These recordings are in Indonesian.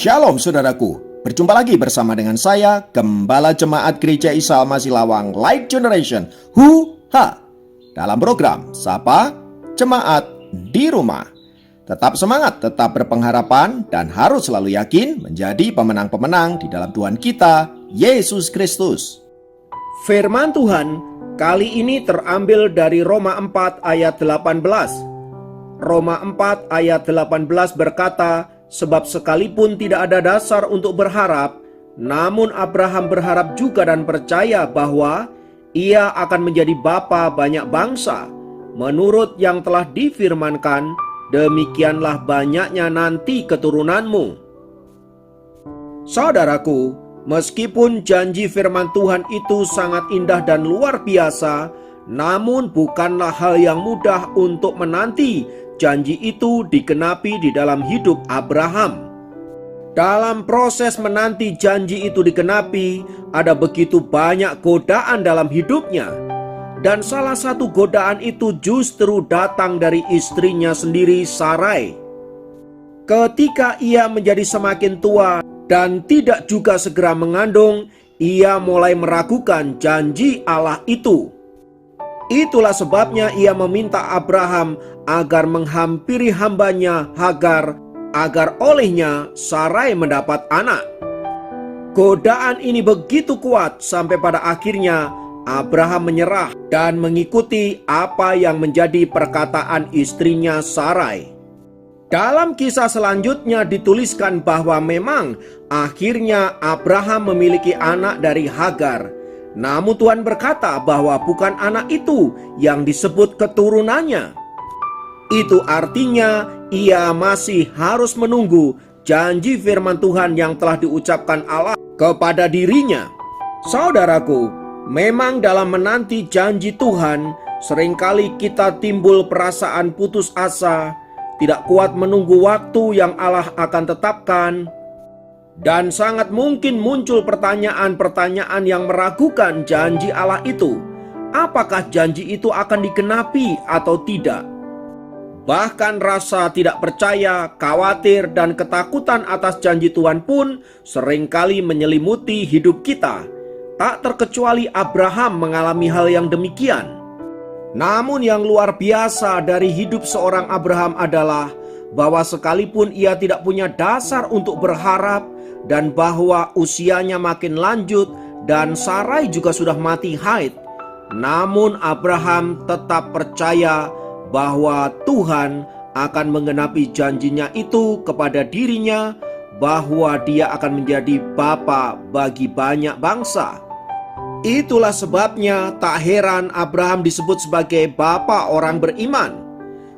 Shalom saudaraku, berjumpa lagi bersama dengan saya, Gembala Jemaat Gereja Isa Almasih Lawang Light Generation, dalam program Sapa Jemaat di Rumah. Tetap semangat, tetap berpengharapan, dan harus selalu yakin menjadi pemenang-pemenang di dalam Tuhan kita, Yesus Kristus. Firman Tuhan kali ini terambil dari Roma 4 ayat 18. Roma 4 ayat 18 berkata, sebab sekalipun tidak ada dasar untuk berharap, namun Abraham berharap juga dan percaya bahwa ia akan menjadi bapa banyak bangsa. Menurut yang telah difirmankan, demikianlah banyaknya nanti keturunanmu. Saudaraku, meskipun janji firman Tuhan itu sangat indah dan luar biasa, namun bukanlah hal yang mudah untuk menanti janji itu digenapi di dalam hidup Abraham. Dalam proses menanti janji itu digenapi, ada begitu banyak godaan dalam hidupnya. Dan salah satu godaan itu justru datang dari istrinya sendiri, Sarai. Ketika ia menjadi semakin tua dan tidak juga segera mengandung, ia mulai meragukan janji Allah itu. Itulah sebabnya ia meminta Abraham agar menghampiri hambanya Hagar, agar olehnya Sarai mendapat anak. Godaan ini begitu kuat sampai pada akhirnya Abraham menyerah dan mengikuti apa yang menjadi perkataan istrinya Sarai. Dalam kisah selanjutnya dituliskan bahwa memang akhirnya Abraham memiliki anak dari Hagar. Namun Tuhan berkata bahwa bukan anak itu yang disebut keturunannya. Itu artinya ia masih harus menunggu janji firman Tuhan yang telah diucapkan Allah kepada dirinya. Saudaraku, memang dalam menanti janji Tuhan, seringkali kita timbul perasaan putus asa, tidak kuat menunggu waktu yang Allah akan tetapkan. Dan sangat mungkin muncul pertanyaan-pertanyaan yang meragukan janji Allah itu. Apakah janji itu akan digenapi atau tidak? Bahkan rasa tidak percaya, khawatir, dan ketakutan atas janji Tuhan pun seringkali menyelimuti hidup kita. Tak terkecuali Abraham mengalami hal yang demikian. Namun yang luar biasa dari hidup seorang Abraham adalah bahwa sekalipun ia tidak punya dasar untuk berharap, dan bahwa usianya makin lanjut dan Sarai juga sudah mati haid, namun Abraham tetap percaya bahwa Tuhan akan menggenapi janjinya itu kepada dirinya, bahwa dia akan menjadi bapa bagi banyak bangsa. Itulah sebabnya tak heran Abraham disebut sebagai bapa orang beriman,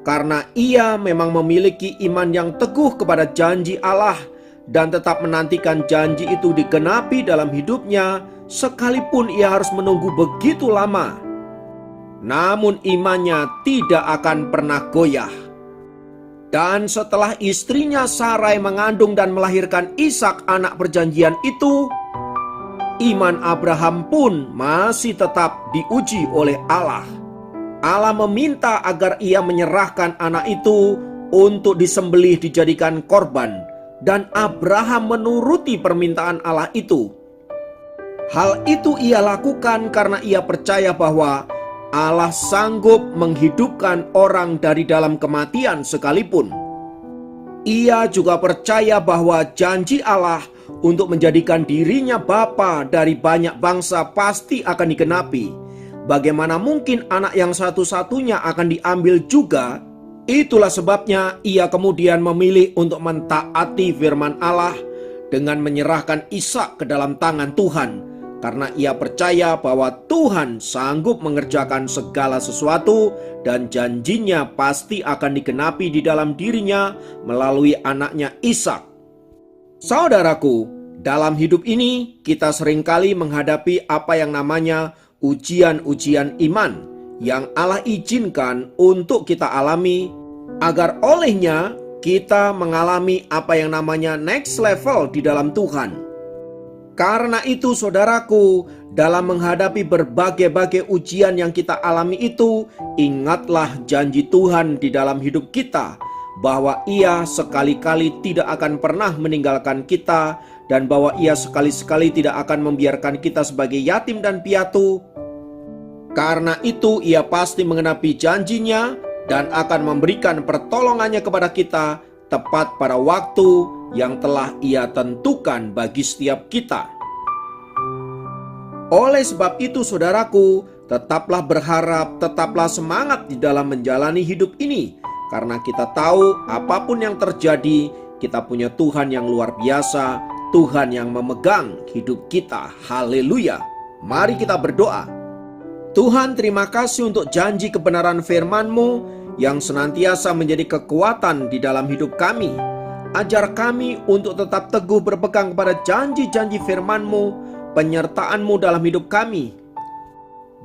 karena ia memang memiliki iman yang teguh kepada janji Allah dan tetap menantikan janji itu digenapi dalam hidupnya, sekalipun ia harus menunggu begitu lama. Namun imannya tidak akan pernah goyah. Dan setelah istrinya Sarai mengandung dan melahirkan Ishak anak perjanjian itu, iman Abraham pun masih tetap diuji oleh Allah. Allah meminta agar ia menyerahkan anak itu untuk disembelih dijadikan korban, dan Abraham menuruti permintaan Allah itu. Hal itu ia lakukan karena ia percaya bahwa Allah sanggup menghidupkan orang dari dalam kematian sekalipun. Ia juga percaya bahwa janji Allah untuk menjadikan dirinya bapa dari banyak bangsa pasti akan digenapi. Bagaimana mungkin anak yang satu-satunya akan diambil juga? Itulah sebabnya ia kemudian memilih untuk mentaati firman Allah dengan menyerahkan Ishak ke dalam tangan Tuhan, karena ia percaya bahwa Tuhan sanggup mengerjakan segala sesuatu dan janjinya pasti akan digenapi di dalam dirinya melalui anaknya Ishak. Saudaraku, dalam hidup ini kita seringkali menghadapi apa yang namanya ujian-ujian iman yang Allah izinkan untuk kita alami, agar olehnya kita mengalami apa yang namanya next level di dalam Tuhan. Karena itu saudaraku, dalam menghadapi berbagai-bagai ujian yang kita alami itu, ingatlah janji Tuhan di dalam hidup kita, bahwa Ia sekali-kali tidak akan pernah meninggalkan kita, dan bahwa Ia sekali-sekali tidak akan membiarkan kita sebagai yatim dan piatu. Karena itu Ia pasti mengenapi janjinya dan akan memberikan pertolongannya kepada kita tepat pada waktu yang telah Ia tentukan bagi setiap kita. Oleh sebab itu saudaraku, tetaplah berharap, tetaplah semangat di dalam menjalani hidup ini. Karena kita tahu apapun yang terjadi, kita punya Tuhan yang luar biasa, Tuhan yang memegang hidup kita. Haleluya. Mari kita berdoa. Tuhan, terima kasih untuk janji kebenaran firman-Mu yang senantiasa menjadi kekuatan di dalam hidup kami. Ajar kami untuk tetap teguh berpegang kepada janji-janji firman-Mu, penyertaan-Mu dalam hidup kami.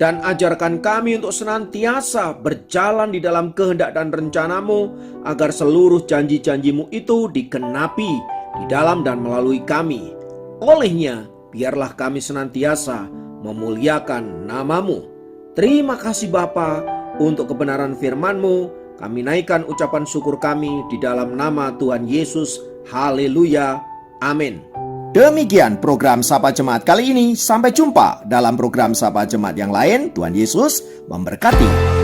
Dan ajarkan kami untuk senantiasa berjalan di dalam kehendak dan rencana-Mu, agar seluruh janji-janji-Mu itu dikenapi di dalam dan melalui kami. Olehnya, biarlah kami senantiasa memuliakan nama-Mu. Terima kasih Bapa untuk kebenaran firman-Mu. Kami naikkan ucapan syukur kami di dalam nama Tuhan Yesus. Haleluya. Amin. Demikian program Sapa Jemaat kali ini. Sampai jumpa dalam program Sapa Jemaat yang lain. Tuhan Yesus memberkati.